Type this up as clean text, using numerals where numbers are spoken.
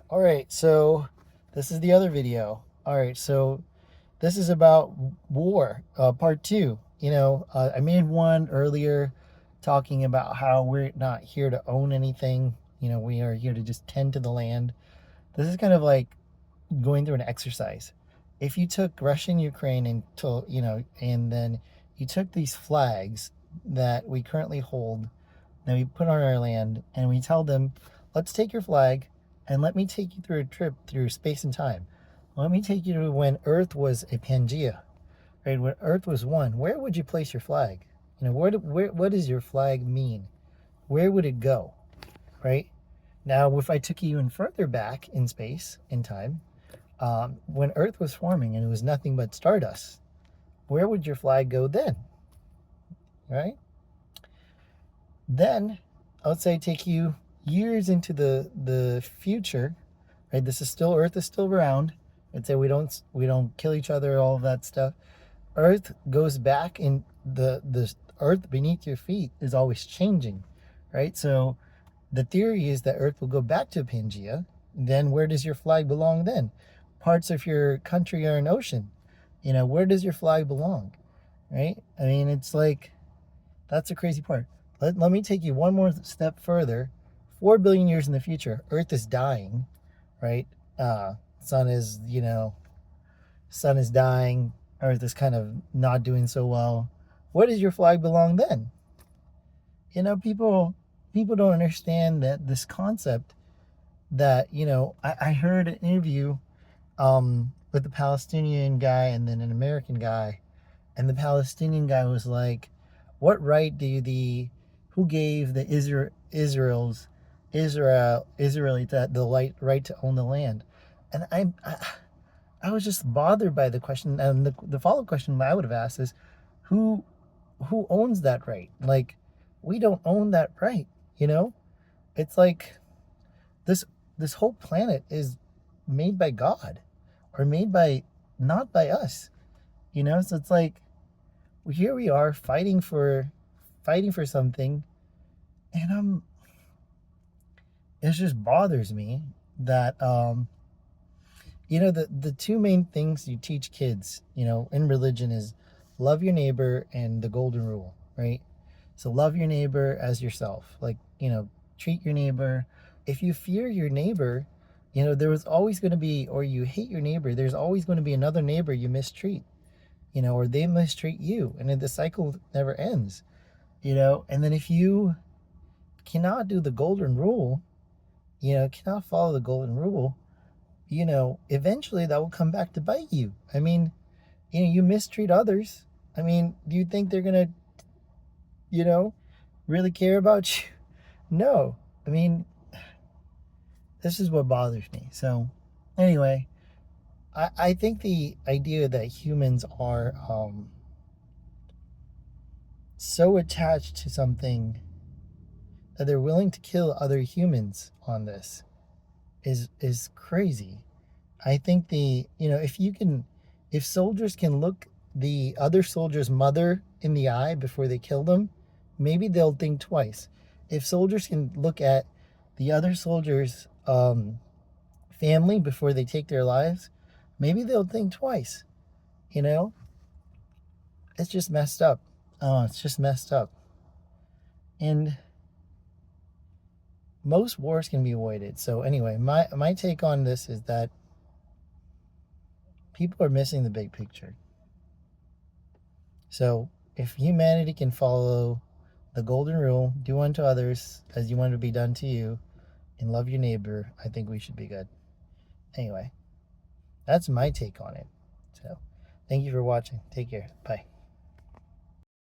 All right, so this is the other video. All right, so this is about war, part two. I made one earlier talking about how we're not here to own anything. We are here to just tend to the land. This is kind of like going through an exercise. If you took Russia and Ukraine and then you took these flags that we currently hold, that we put on our land, and we tell them, let's take your flag and let me take you through a trip through space and time. Let me take you to when Earth was a Pangea, right? When Earth was one. Where would you place your flag? What does your flag mean? Where would it go, right? Now, if I took you even further back in space and time, when Earth was forming and it was nothing but stardust, where would your flag go then, right? Then, let's say take you years into the future, right? This is still Earth is still around. I'd say we don't kill each other, all of that stuff. Earth goes back, and the Earth beneath your feet is always changing, right? So the theory is that Earth will go back to Pangea. Then where does your flag belong then? Parts of your country are an ocean. Where does your flag belong, right? I mean, it's like, that's the crazy part. Let me take you one more step further. 4 billion years in the future, Earth is dying, right? Sun is, sun is dying. Earth is kind of not doing so well. Where does your flag belong then? People don't understand that this concept that, I heard an interview with a Palestinian guy and then an American guy, and the Palestinian guy was like, "What right do who gave the Israelites the right to own the land?" And I was just bothered by the question, and the follow up question I would have asked is, who who owns that right? Like, we don't own that right. You know, it's like this this whole planet is made by God, or made by not by us. So it's like, here we are fighting for something, and it just bothers me that the two main things you teach kids, in religion is love your neighbor and the golden rule, right? So love your neighbor as yourself. Like, treat your neighbor. If you fear your neighbor, there was always going to be, or you hate your neighbor, there's always going to be another neighbor you mistreat, or they mistreat you, and then the cycle never ends. And then if you cannot do the golden rule, cannot follow the golden rule, eventually that will come back to bite you. I mean, you mistreat others. I mean, do you think they're gonna, you know, really care about you? No. I mean, this is what bothers me. So, anyway, I think the idea that humans are so attached to something that they're willing to kill other humans on this is crazy. I think if soldiers can look the other soldier's mother in the eye before they kill them, maybe they'll think twice. If soldiers can look at the other soldier's family before they take their lives, maybe they'll think twice. You know, it's just messed up. Oh, it's just messed up. And most wars can be avoided. So anyway, my take on this is that people are missing the big picture. So if humanity can follow the golden rule, do unto others as you want to be done to you, and love your neighbor, I think we should be good. Anyway, that's my take on it. So thank you for watching. Take care. Bye.